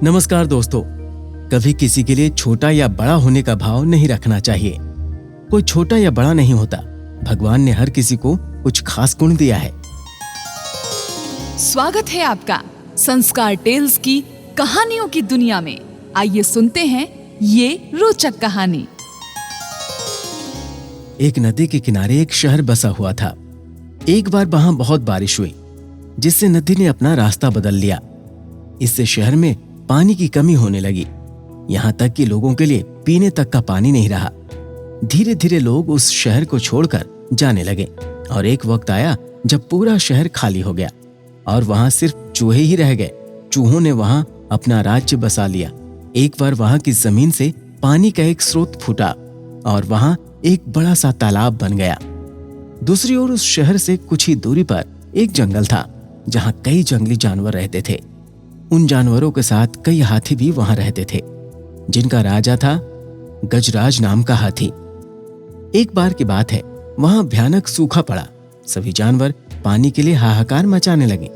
नमस्कार दोस्तों। कभी किसी के लिए छोटा या बड़ा होने का भाव नहीं रखना चाहिए। कोई छोटा या बड़ा नहीं होता। भगवान ने हर किसी को कुछ खास गुण दिया है। स्वागत है आपका संस्कार टेल्स की कहानियों की दुनिया में। आइए सुनते हैं ये रोचक कहानी। एक नदी के किनारे एक शहर बसा हुआ था। एक बार वहां बहुत बारिश हुई, जिससे नदी ने अपना रास्ता बदल लिया। इससे शहर में पानी की कमी होने लगी, यहाँ तक कि लोगों के लिए पीने तक का पानी नहीं रहा। धीरे धीरे लोग उस शहर को छोड़कर जाने लगे और एक वक्त आया जब पूरा शहर खाली हो गया और वहां सिर्फ चूहे ही रह गए। चूहों ने वहां अपना राज्य बसा लिया। एक बार वहां की जमीन से पानी का एक स्रोत फूटा और वहां एक बड़ा सा तालाब बन गया। दूसरी ओर उस शहर से कुछ ही दूरी पर एक जंगल था, जहां कई जंगली जानवर रहते थे। उन जानवरों के साथ कई हाथी भी वहां रहते थे, जिनका राजा था गजराज नाम का हाथी। एक बार की बात है, वहां भयानक सूखा पड़ा। सभी जानवर पानी के लिए हाहाकार मचाने लगे।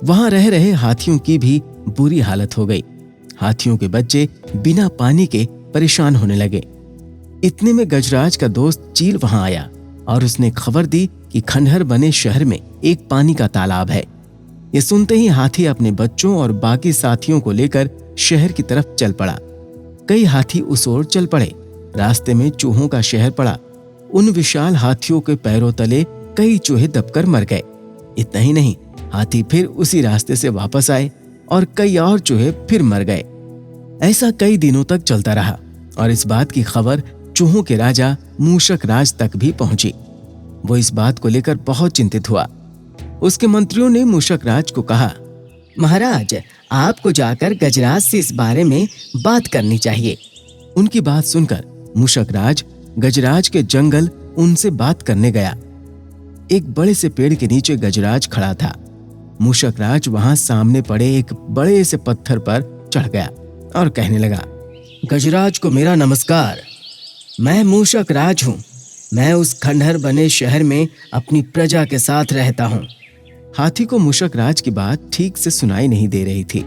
वहां रह रहे हाथियों की भी बुरी हालत हो गई। हाथियों के बच्चे बिना पानी के परेशान होने लगे। इतने में गजराज का दोस्त चील वहां आया और उसने खबर दी कि खंडहर बने शहर में एक पानी का तालाब है। ये सुनते ही हाथी अपने बच्चों और बाकी साथियों को लेकर शहर की तरफ चल पड़ा। कई हाथी उस ओर चल पड़े। रास्ते में चूहों का शहर पड़ा। उन विशाल हाथियों के पैरों तले कई चूहे दबकर मर गए। इतना ही नहीं, हाथी फिर उसी रास्ते से वापस आए और कई और चूहे फिर मर गए। ऐसा कई दिनों तक चलता रहा और इस बात की खबर चूहों के राजा मूषक राज तक भी पहुंची। वो इस बात को लेकर बहुत चिंतित हुआ। उसके मंत्रियों ने मूषक राज को कहा, महाराज, आपको जाकर गजराज से इस बारे में बात करनी चाहिए। उनकी बात सुनकर मूषक राज गजराज के जंगल उनसे बात करने गया। एक बड़े से पेड़ के नीचे गजराज खड़ा था। मूषक राज वहां सामने पड़े एक बड़े से पत्थर पर चढ़ गया और कहने लगा, गजराज को मेरा नमस्कार। मैं मूषक राज हूँ। मैं उस खंडहर बने शहर में अपनी प्रजा के साथ रहता हूँ। हाथी को मूषक राज की बात ठीक से सुनाई नहीं दे रही थी।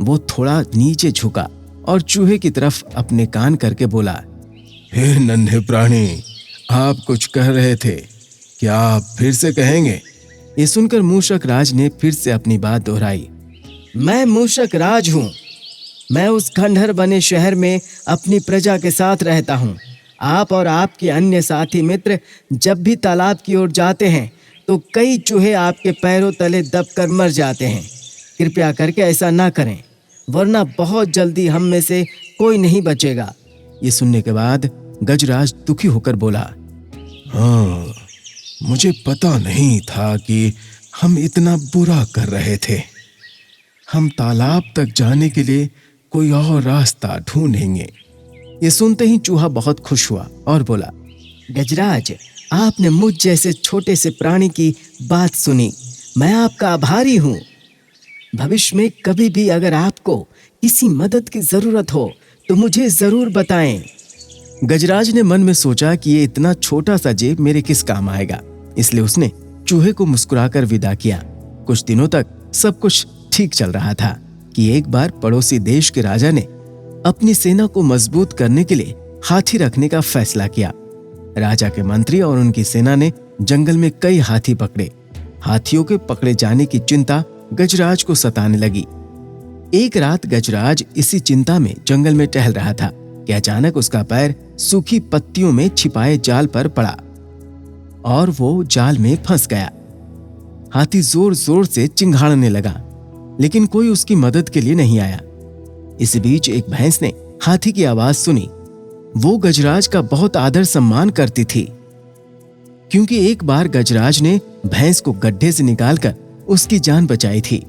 वो थोड़ा नीचे झुका और चूहे की तरफ अपने कान करके बोला, हे नन्हे प्राणी, आप कुछ कह रहे थे, क्या आप फिर से कहेंगे? ये सुनकर मूषक राज ने फिर से अपनी बात दोहराई, मैं मूषक राज हूँ। मैं उस खंडहर बने शहर में अपनी प्रजा के साथ रहता हूँ। आप और आपके अन्य साथी मित्र जब भी तालाब की ओर जाते हैं तो कई चूहे आपके पैरों तले दबकर मर जाते हैं। कृपया करके ऐसा ना करें, वरना बहुत जल्दी हम में से कोई नहीं बचेगा। ये सुनने के बाद गजराज दुखी होकर बोला, हाँ, मुझे पता नहीं था कि हम इतना बुरा कर रहे थे। हम तालाब तक जाने के लिए कोई और रास्ता ढूंढेंगे। ये सुनते ही चूहा बहुत खुश हुआ और बोला, गजराज, आपने मुझ जैसे छोटे से प्राणी की बात सुनी। मैं आपका आभारी हूँ। भविष्य में कभी भी अगर आपको किसी मदद की जरूरत हो तो मुझे जरूर बताएं। गजराज ने मन में सोचा कि ये इतना छोटा सा जेब मेरे किस काम आएगा, इसलिए उसने चूहे को मुस्कुराकर विदा किया। कुछ दिनों तक सब कुछ ठीक चल रहा था कि एक बार पड़ोसी देश के राजा ने अपनी सेना को मजबूत करने के लिए हाथी रखने का फैसला किया। राजा के मंत्री और उनकी सेना ने जंगल में कई हाथी पकड़े। हाथियों के पकड़े जाने की चिंता गजराज को सताने लगी। एक रात गजराज इसी चिंता में जंगल में टहल रहा था कि अचानक उसका पैर सूखी पत्तियों में छिपाए जाल पर पड़ा और वो जाल में फंस गया। हाथी जोर जोर से चिंघाड़ने लगा, लेकिन कोई उसकी मदद के लिए नहीं आया। इसी बीच एक भैंस ने हाथी की आवाज सुनी। वो गजराज का बहुत आदर सम्मान करती थी, क्योंकि एक बार गजराज ने भैंस को गड्ढे से निकालकर उसकी जान बचाई थी।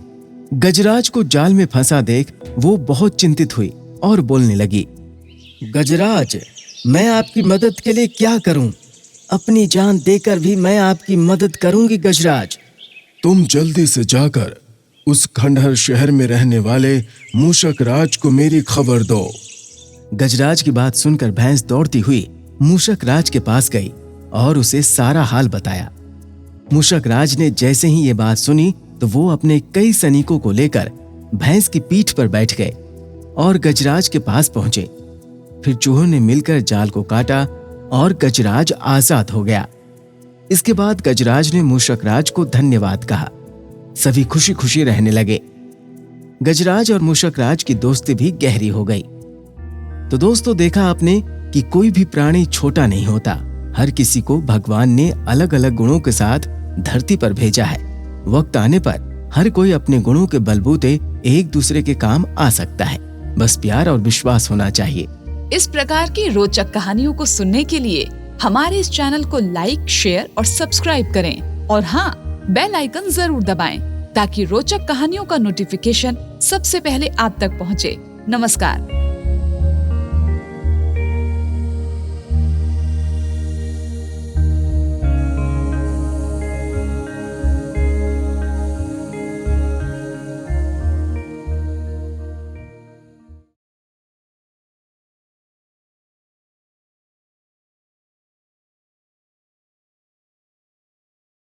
गजराज को जाल में फंसा देख वो बहुत चिंतित हुई और बोलने लगी, गजराज, मैं आपकी मदद के लिए क्या करूं? अपनी जान देकर भी मैं आपकी मदद करूंगी गजराज। तुम जल्दी से जाकर उस खंडहर शहर में रहने वाले मूषक राज को मेरी खबर दो। गजराज की बात सुनकर भैंस दौड़ती हुई मूषक राज के पास गई और उसे सारा हाल बताया। मूषक राज ने जैसे ही ये बात सुनी तो वो अपने कई सैनिकों को लेकर भैंस की पीठ पर बैठ गए और गजराज के पास पहुंचे। फिर चूहों ने मिलकर जाल को काटा और गजराज आजाद हो गया। इसके बाद गजराज ने मूषकराज को धन्यवाद कहा। सभी खुशी खुशी रहने लगे। गजराज और मूषकराज की दोस्ती भी गहरी हो गई। तो दोस्तों, देखा आपने कि कोई भी प्राणी छोटा नहीं होता। हर किसी को भगवान ने अलग अलग गुणों के साथ धरती पर भेजा है। वक्त आने पर हर कोई अपने गुणों के बलबूते एक दूसरे के काम आ सकता है। बस प्यार और विश्वास होना चाहिए। इस प्रकार की रोचक कहानियों को सुनने के लिए हमारे इस चैनल को लाइक, शेयर और सब्सक्राइब करें। और हाँ, बेल आइकन जरूर दबाएं ताकि रोचक कहानियों का नोटिफिकेशन सबसे पहले आप तक पहुँचे। नमस्कार।